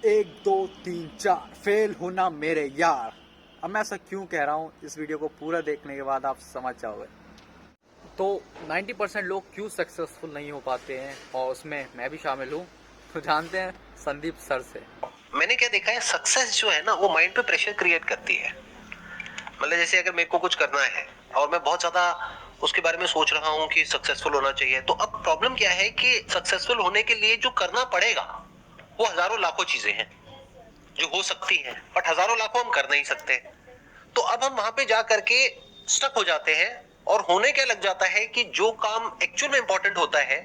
एक दो तीन चार फेल होना मेरे यार। अब मैं ऐसा क्यों कह रहा हूँ, इस वीडियो को पूरा देखने के बाद आप समझ जाओगे। तो 90% लोग क्यों सक्सेसफुल नहीं हो पाते हैं, और उसमें मैं भी शामिल हूँ। तो जानते हैं संदीप सर से। मैंने क्या देखा है, सक्सेस जो है ना वो माइंड पे प्रेशर क्रिएट करती है। मतलब जैसे अगर मेरे को कुछ करना है और मैं बहुत ज्यादा उसके बारे में सोच रहा हूँ कि सक्सेसफुल होना चाहिए, तो अब प्रॉब्लम क्या है कि सक्सेसफुल होने के लिए जो करना पड़ेगा वो हजारों लाखों चीजें हैं जो हो सकती हैं, बट हजारों लाखों हम कर नहीं सकते। तो अब हम वहां पे जा करके स्टक हो जाते हैं और होने क्या लग जाता है कि जो काम एक्चुअल में इंपॉर्टेंट होता है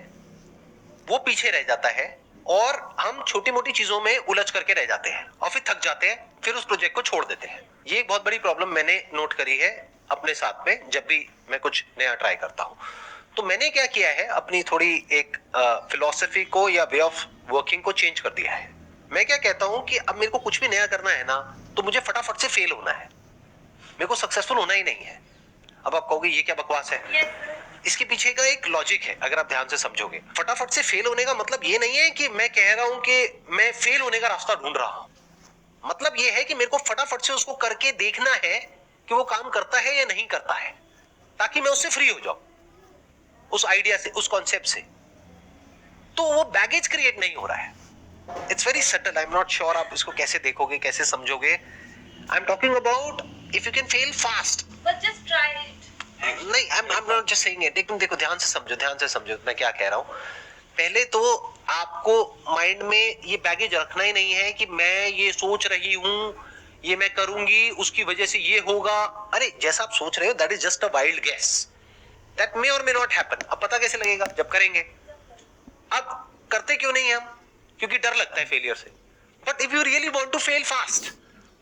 वो पीछे रह जाता है और हम छोटी मोटी चीजों में उलझ करके रह जाते हैं और फिर थक जाते हैं, फिर उस प्रोजेक्ट को छोड़ देते हैं। ये एक बहुत बड़ी प्रॉब्लम मैंने नोट करी है अपने साथ में जब भी मैं कुछ नया ट्राई करता हूं। तो मैंने क्या किया है, अपनी थोड़ी एक फिलॉसफी को या वे ऑफ वर्किंग को चेंज कर दिया है। मैं क्या कहता हूं कि अब मेरे को कुछ भी नया करना है ना, तो मुझे फटाफट से फेल होना है, मेरे को सक्सेसफुल होना ही नहीं है। अब आप कहोगे ये क्या बकवास है। इसके पीछे का एक लॉजिक है, अगर आप ध्यान से समझोगे। फटाफट से फेल होने का मतलब ये नहीं है कि मैं कह रहा हूं कि मैं फेल होने का रास्ता ढूंढ रहा हूं। मतलब ये है कि मेरे को फटाफट से उसको करके देखना है कि वो काम करता है या नहीं करता है, ताकि मैं उससे फ्री हो जाऊं, उस आइडिया से, उस कॉन्सेप्ट से। तो वो बैगेज क्रिएट नहीं हो रहा है। It's very subtle. I am not sure आप इसको कैसे देखोगे, कैसे समझोगे। I am talking about if you can fail fast, but just try it. नहीं, I am not just saying it. लेकिन देखो, ध्यान से समझो, ध्यान से समझो मैं क्या कह रहा हूं। पहले तो आपको माइंड में ये बैगेज रखना ही नहीं है कि मैं ये सोच रही हूं, ये मैं करूंगी, उसकी वजह से ये होगा। अरे जैसा आप सोच रहे हो that is just a wild guess, that may or may not happen. अब पता कैसे लगेगा जब करेंगे। अब करते क्यों नहीं हम, क्योंकि डर लगता है फेलियर से। But if you really want to fail fast,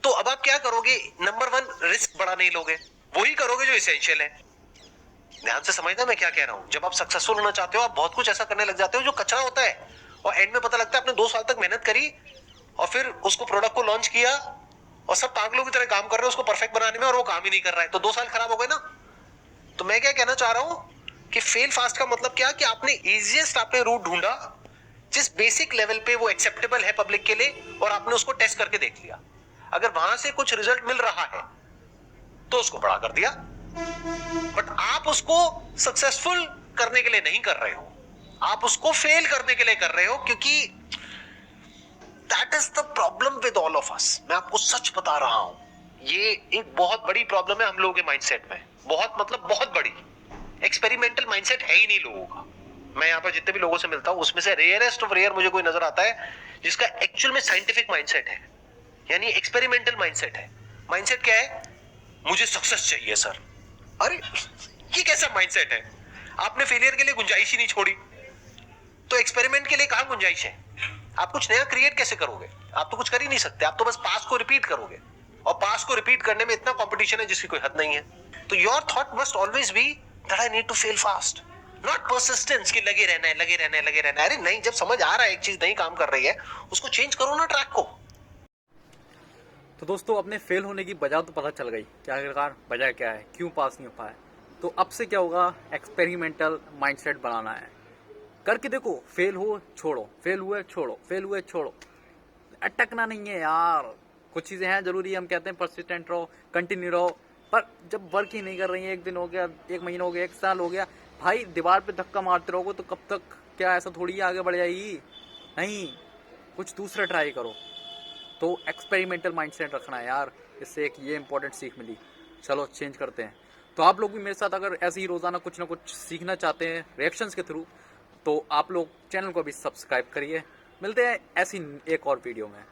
तो अब आप क्या करोगे, नंबर वन, रिस्क बड़ा नहीं लोगे, वही करोगे जो इसेंशियल है। ध्यान से समझना मैं क्या कह रहा हूं। जब आप सक्सेसफुल होना चाहते हो, आप बहुत कुछ ऐसा करने लग जाते हो जो कचरा होता है, और एंड में पता लगता है आपने 2 साल तक मेहनत करी और फिर उसको, प्रोडक्ट को लॉन्च किया और सब पागलों की तरह काम कर रहे हो उसको परफेक्ट बनाने में, और वो काम ही नहीं कर रहा है, तो 2 साल खराब हो गए ना। तो मैं क्या कहना चाह रहा हूं कि फेल फास्ट का मतलब क्या, कि आपने इजीएस्ट आपने रूट ढूंढा जिस बेसिक लेवल पे वो एक्सेप्टेबल है पब्लिक के लिए, और आपने उसको टेस्ट करके देख लिया। अगर वहां से कुछ रिजल्ट मिल रहा है तो उसको बड़ा कर दिया, बट आप उसको सक्सेसफुल करने के लिए नहीं कर रहे हो, आप उसको फेल करने के लिए कर रहे हो, क्योंकि that is the problem with all of us. मैं आपको सच बता रहा हूं, ये एक बहुत बड़ी प्रॉब्लम है हम लोगों के माइंडसेट में। बहुत मतलब बहुत बड़ी। एक्सपेरिमेंटल माइंडसेट है ही नहीं लोगों का। मैं यहाँ पर जितने भी लोगों से मिलता हूं उसमें से रेयरेस्ट ऑफ रेयर मुझे कोई नजर आता है जिसका एक्चुअल में साइंटिफिक माइंडसेट है, यानी एक्सपेरिमेंटल माइंडसेट है। माइंडसेट क्या है, मुझे सक्सेस चाहिए सर। अरे ये कैसा माइंडसेट है, आपने फेलियर के लिए गुंजाइश ही नहीं छोड़ी, तो एक्सपेरिमेंट के लिए कहां गुंजाइश है। आप कुछ नया क्रिएट कैसे करोगे, आप तो कुछ कर ही नहीं सकते, आप तो बस पास्ट को रिपीट करोगे, और पास्ट को रिपीट करने में इतना कंपटीशन है जिसकी कोई हद नहीं है। तो your thought must always be that I need to fail fast, not persistence कि लगे रहना है, लगे रहना है, लगे रहना है। अरे नहीं, जब समझ आ रहा है एक चीज नहीं काम कर रही है, उसको चेंज करो ना, ट्रैक को। तो दोस्तों, अपने फेल होने की वजह तो पता चल गई, क्या आखिरकार वजह क्या है, क्यों पास नहीं हो पाए। तो अब से क्या होगा, एक्सपेरिमेंटल माइंडसेट बनाना है। करके देखो, फेल हो छोड़ो, फेल हुए छोड़ो, फेल हुए छोड़ो। अटकना नहीं है यार। कुछ चीज़ें हैं जरूरी, हम कहते हैं परसिस्टेंट रहो, कंटिन्यू रहो, पर जब वर्क ही नहीं कर रही है, 1 दिन हो गया, 1 महीना हो गया, 1 साल हो गया, भाई दीवार पे धक्का मारते रहोगे तो कब तक, क्या ऐसा थोड़ी आगे बढ़ जाएगी। नहीं, कुछ दूसरा ट्राई करो। तो एक्सपेरिमेंटल माइंडसेट रखना है यार। इससे एक ये इंपॉर्टेंट सीख मिली। चलो चेंज करते हैं। तो आप लोग भी मेरे साथ अगर ऐसे ही रोज़ाना कुछ ना कुछ सीखना चाहते हैं रिएक्शंस के थ्रू, तो आप लोग चैनल को भी सब्सक्राइब करिए। मिलते हैं ऐसी एक और वीडियो में।